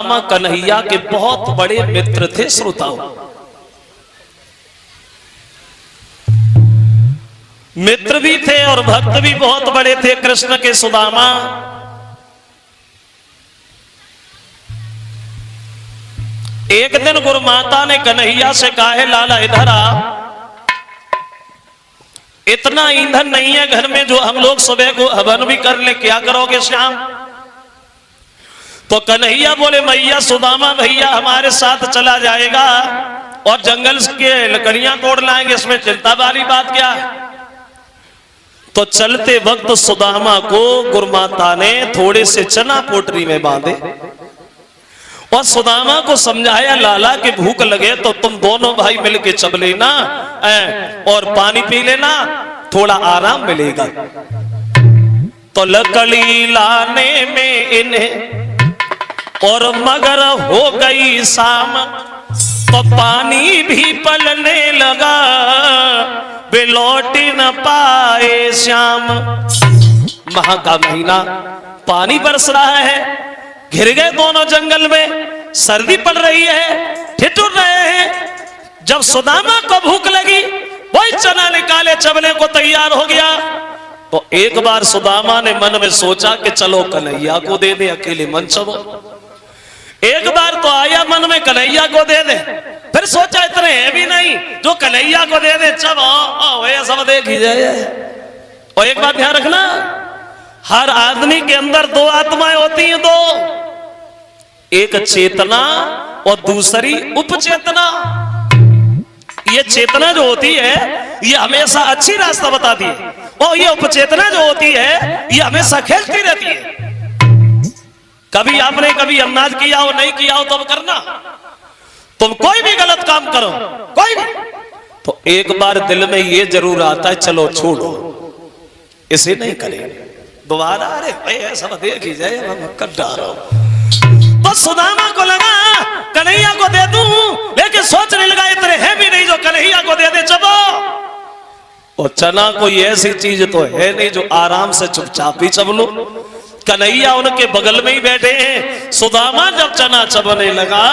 कन्हैया के बहुत बड़े मित्र थे। श्रोताओं, मित्र भी थे और भक्त भी बहुत बड़े थे कृष्ण के सुदामा। एक दिन गुरु माता ने कन्हैया से कहा है, लाला इधर आ, इतना ईंधन नहीं है घर में जो हम लोग सुबह को हवन भी कर ले, क्या करोगे श्याम? तो कन्हैया बोले, मैया सुदामा भैया हमारे साथ चला जाएगा और जंगल के लकड़ियां तोड़ लाएंगे, इसमें चिंता वाली बात क्या है? तो चलते वक्त सुदामा को गुरुमाता ने थोड़े से चना पोटरी में बांधे और सुदामा को समझाया, लाला की भूख लगे तो तुम दोनों भाई मिलके चब लेना और पानी पी लेना, थोड़ा आराम मिलेगा। तो लकड़ी लाने में इन्हें और मगर हो गई शाम, तो पानी भी पलने लगा, वे लौट न पाए श्याम। माह का महीना, पानी बरस रहा है, घिर गए दोनों जंगल में, सर्दी पड़ रही है, ठिठुर रहे हैं। जब सुदामा को भूख लगी, वही चना निकाले चबने को तैयार हो गया। तो एक बार सुदामा ने मन में सोचा कि चलो कन्हैया को दे दे, अकेले मन चबो। एक बार तो आया मन में कन्हैया को दे दे, फिर सोचा इतने है भी नहीं जो कन्हैया को दे दे, चलो ये सब देख ही जाए। और एक बात ध्यान रखना, हर आदमी के अंदर दो आत्माएं होती हैं, दो, एक चेतना और दूसरी उपचेतना। ये चेतना जो होती है ये हमेशा अच्छी रास्ता बताती है, और ये उपचेतना जो होती है ये हमेशा खेलती रहती है। कभी आपने कभी अंदाज किया हो, नहीं किया हो, तब करना। तुम कोई भी गलत काम करो, कोई भी, तो एक बार दिल में ये जरूर आता है, चलो छोड़ो, इसे नहीं करेंगे दोबारा। अरे भाई सब देख ही जाए, हम कर डालो। तो सुदामा को लगा कन्हैया को दे दूं, लेकिन सोचने लगा इतने है भी नहीं जो कन्हैया को दे दे चबो। और चना कोई ऐसी चीज तो है नहीं जो आराम से चुपचाप ही चब लो। कन्हैया उनके बगल में ही बैठे हैं। सुदामा जब चना चबने लगा,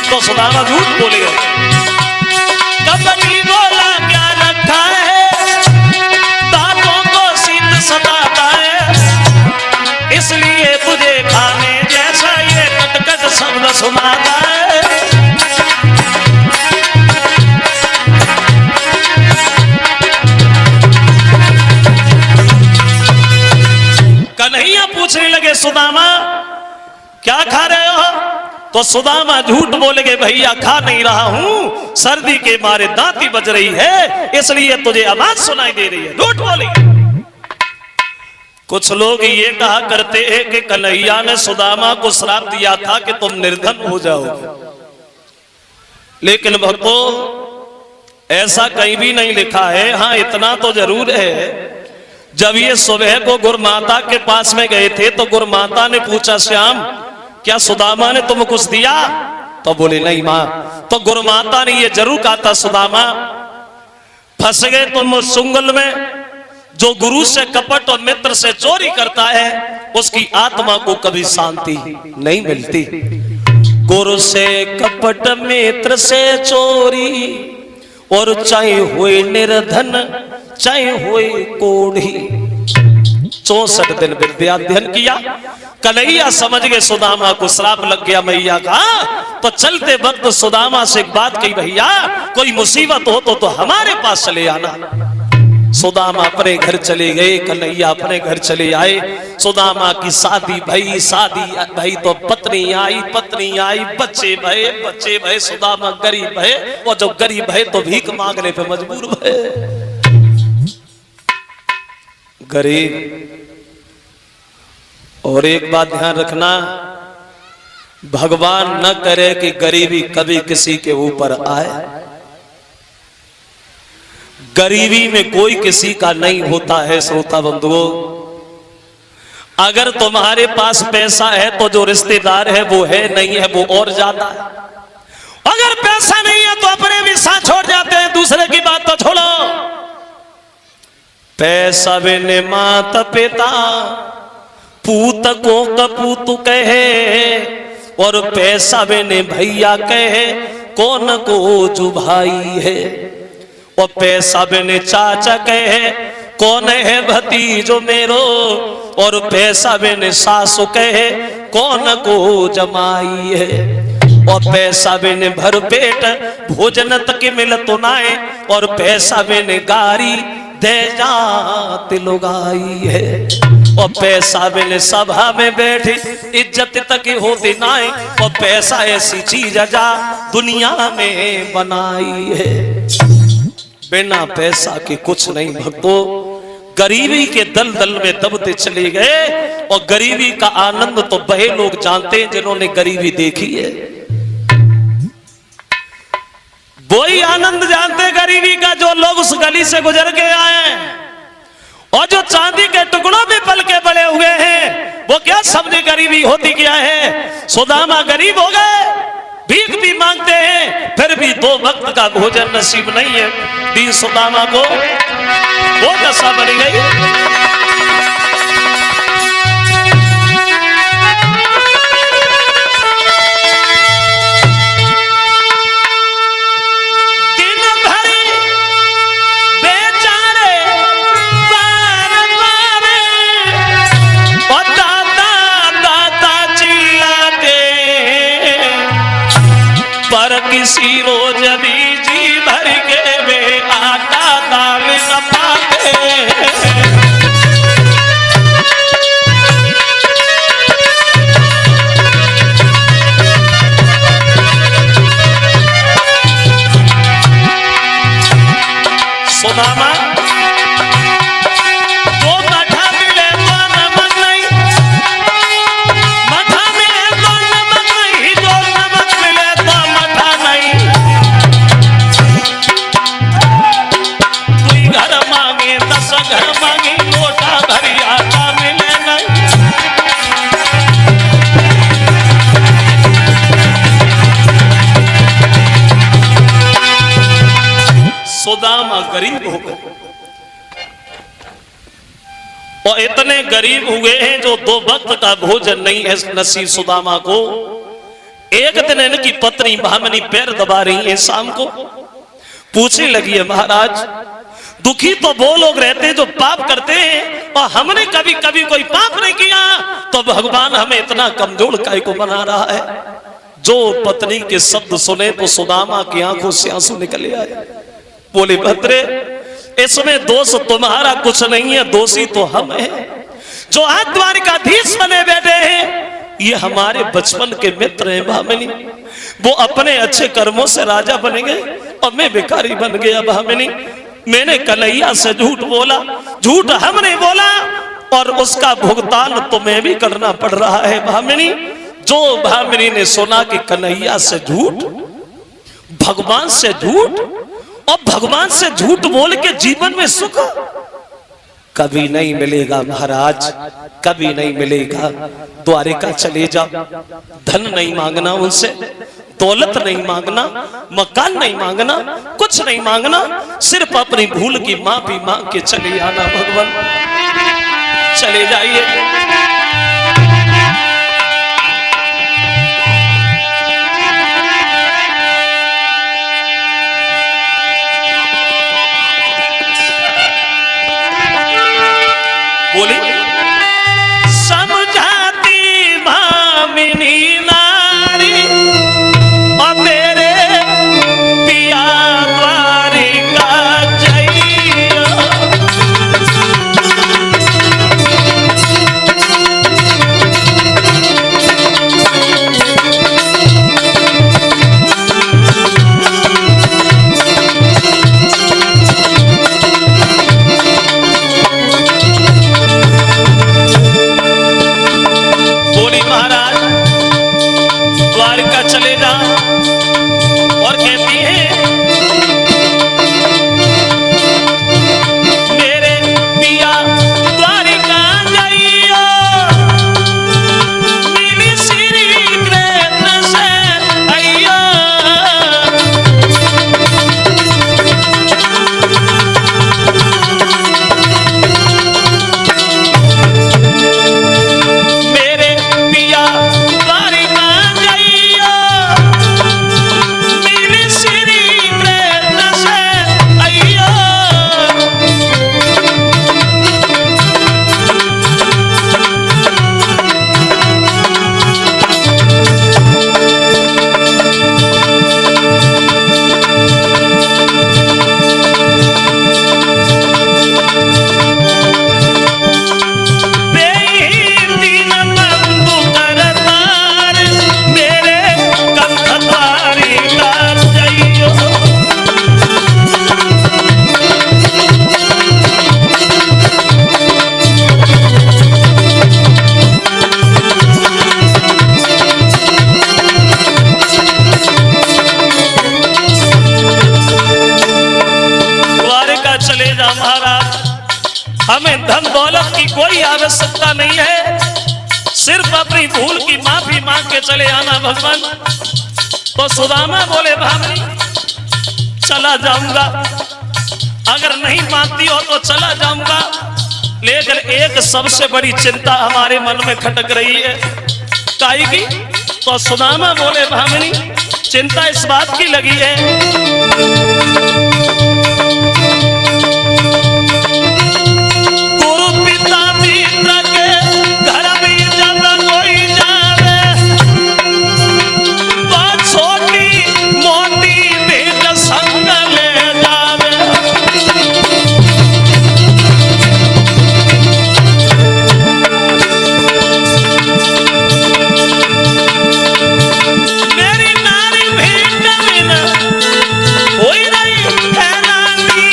तो सुदामा झूठ बोले, कबड्डी बोला क्या रखा है, दांतों को सीन सताता है, इसलिए तुझे खाने जैसा ये कटकट शब्द सुनाता है। कन्हैया पूछने लगे, सुदामा क्या खा रहे हो? तो सुदामा झूठ बोले गए, भैया खा नहीं रहा हूं, सर्दी के मारे दांती बज रही है, इसलिए तुझे आवाज सुनाई दे रही है। झूठ बोले। कुछ लोग ये कहा करते हैं कि कन्हैया ने सुदामा को श्राप दिया था कि तुम निर्धन हो जाओगे, लेकिन भक्तों ऐसा कहीं भी नहीं लिखा है। हाँ इतना तो जरूर है, जब ये सुबह को गुरुमाता के पास में गए थे तो गुरुमाता ने पूछा, श्याम क्या सुदामा ने तुम कुछ दिया? तो बोले नहीं मां। तो गुरुमाता ने ये जरूर कहा था, सुदामा फंस गए तुम सुंगल में, जो गुरु से कपट और मित्र से चोरी करता है उसकी आत्मा को कभी शांति नहीं मिलती। गुरु से कपट मित्र से चोरी, और चाहे हुए निर्धन चाहे हुए कोढ़ी, 64 दिन विद्या अध्ययन किया। कन्हैया समझ गए सुदामा को श्राप लग गया मैया का। तो चलते वक्त सुदामा से एक बात कही, भैया कोई मुसीबत हो तो हमारे पास चले आना। सुदामा अपने घर चले गए, कन्हैया अपने घर चले आए। सुदामा की शादी भई तो पत्नी आई, बच्चे भये। सुदामा गरीब भये, और जो गरीब भये तो भीख मांगने पे मजबूर भये। गरीब। और एक बात ध्यान रखना, भगवान न करे कि गरीबी कभी किसी के ऊपर आए। गरीबी में कोई किसी का नहीं होता है श्रोता बंधुओं। अगर तुम्हारे पास पैसा है तो जो रिश्तेदार है वो है, नहीं है वो और ज्यादा है। अगर पैसा नहीं है तो अपने भी साथ छोड़ जाते हैं, दूसरे की बात तो छोड़ो। पैसा बिन माता पिता पूत को कपूत कहे, और पैसा बिन भैया कहे कौन को जो भाई है। और पैसा बिन चाचा कहे कौन है भतीजो मेरो, और पैसा बिन सासु कहे कौन को जमाई है। और पैसा बिन भर पेट भोजन तक मिल तो नाए, और पैसा बिन गारी दे जात लुगाई है। और पैसा बिन सभा में बैठी इज्जत तक होती नाए, और पैसा ऐसी चीज जा दुनिया में बनाई है। बिना पैसा के कुछ नहीं भक्तों। गरीबी के दलदल में दबते चले गए, और गरीबी का आनंद तो वही लोग जानते हैं जिन्होंने गरीबी देखी है। वही आनंद जानते गरीबी का जो लोग उस गली से गुजर के आए, और जो चांदी के टुकड़ों में पल के बड़े हुए हैं, वो क्या समझे गरीबी होती क्या है। सुदामा गरीब हो गए, भीख भी मांगते हैं, फिर भी 2 वक्त का भोजन नसीब नहीं है। दीन सुदामा को वो दशा बन गई। दिन भरी बेचारे बार बारे, और दादा दादा चिल्लाते, पर किसी रोज भी जी भर के वे आटा दाल न पाते। सुदामा वो मठा मिले तो नमक नहीं, मठा मिले तो नमक नहीं, जो नमक मिले तो मठा नहीं। तू घर मांगे 10 घर मांगे, लोटा भरी आटा मिले नहीं। सुदामा गरीब हो गए, और इतने गरीब हुए हैं जो 2 वक्त का भोजन नहीं है नसीब सुदामा को। एक दिन इनकी पत्नी भामिनी पैर दबा रही है, शाम को पूछने लगी है, महाराज दुखी तो वो लोग रहते हैं जो पाप करते हैं, और हमने कभी कभी कोई पाप नहीं किया, तो भगवान हमें इतना कमजोर काहे को बना रहा है। जो पत्नी के शब्द सुने तो सुदामा की आंखों से आंसू निकले आए। बोले भद्रे, इसमें दोष तुम्हारा कुछ नहीं है, दोषी तो हम हैं। जो आज द्वारिकाधीश बने बैठे हैं, ये हमारे बचपन के मित्र हैं भामिनी। वो अपने अच्छे कर्मों से राजा बनेंगे, और मैं भिखारी बन गया भामिनी। मैंने कन्हैया से झूठ बोला, झूठ हमने बोला, और उसका भुगतान तुम्हें भी करना पड़ रहा है भामिनी। जो भामिनी ने सुना कि कन्हैया से झूठ, भगवान से झूठ, और भगवान से झूठ बोल के जीवन में सुख कभी नहीं मिलेगा महाराज, कभी नहीं मिलेगा। द्वारिका चले जाओ, धन नहीं मांगना उनसे, दौलत नहीं मांगना, मकान नहीं मांगना, कुछ नहीं मांगना, सिर्फ अपनी भूल की माफी मांग के चले आना। भगवान चले जाइए। बोली समझाती भामिनी नारी, और मेरे पिया द्वारिका जइया। महाराज द्वारिका चले जाओ। और कहती है मेरे पिया द्वारिका जाइयो, मिली श्री कृष्ण से आइयो। मेरे पिया द्वारिका जाइयो, मिली श्री कृष्ण से आइयो। दीन बंधु करतार, मेरे कंठ तारी कर जाइयो। द्वारिका चले जा महाराज, हमें धन दौलत की कोई आवश्यकता नहीं है, सिर्फ अपनी भूल की माफी मांग के चले आना भगवान। तो सुदामा बोले भाभी चला जाऊंगा, अगर नहीं मानती हो तो चला जाऊंगा, लेकिन एक सबसे बड़ी चिंता हमारे मन में खटक रही है। काहे की? तो सुदामा बोले भामिनी चिंता इस बात की लगी है, गुरु पिता मित्र के घर में जब कोई जावे, तो छोटी मोटी भेंट संग ले जावे। मेरी नारी भेंट बिना कोई नहीं है नानी,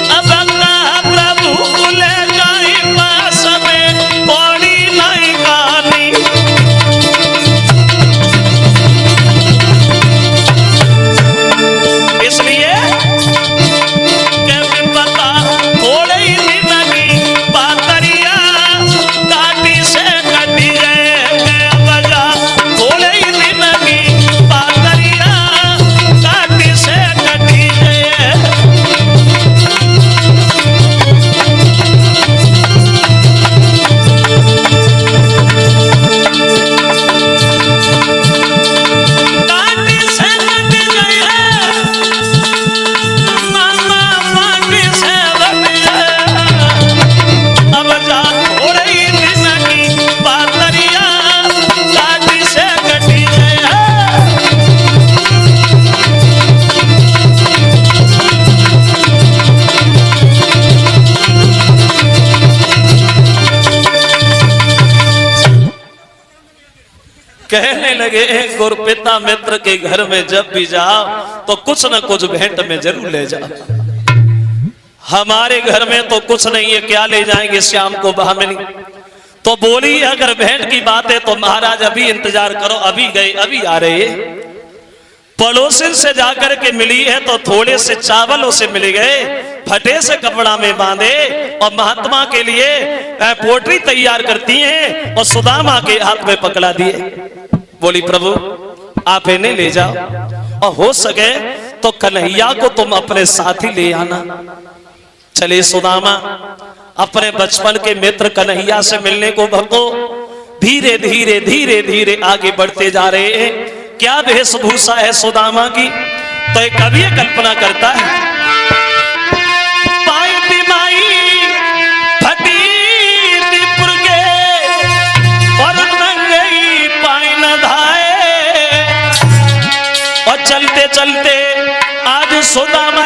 अब अल्लाह प्रभु ले जाए पास में कोड़ी नहीं गानी। इसलिए कैसे पता थोड़े ही दिन की बातरिया काटी से कटी है बजा, थोड़े ही दिन की बातरिया काटी से कटी है। काटी से कटी गई है, मामा माटी से बनी है। अब जा थोड़े ही दिन की बातरिया काटी से कटी है। कहने लगे गुरु पिता मित्र के घर में जब भी जाओ तो कुछ न कुछ भेंट में जरूर ले जाओ। हमारे घर में तो कुछ नहीं है, क्या ले जाएंगे श्याम को भामिनी? तो बोली अगर भेंट की बात है तो महाराज अभी इंतजार करो, अभी गए अभी आ रहे। पड़ोसिन से जाकर के मिली है तो थोड़े से चावल उसे मिल गए, फटे से कपड़ा में बांधे और महात्मा के लिए पोटरी तैयार करती हैं और सुदामा के हाथ में पकड़ा दिए। बोली प्रभु आप इन्हें ले जाओ और हो सके तो कन्हैया को तुम अपने साथ ही ले आना। चले सुदामा अपने बचपन के मित्र कन्हैया से मिलने को भक्तों धीरे धीरे धीरे धीरे आगे बढ़ते जा रहे हैं। क्या वेशभूषा है सुदामा की, तो एक कवि कल्पना करता है, पाई बिमाई फटी त्रिपुर के और नंगई पाई न धाए, और चलते चलते आज सुदामा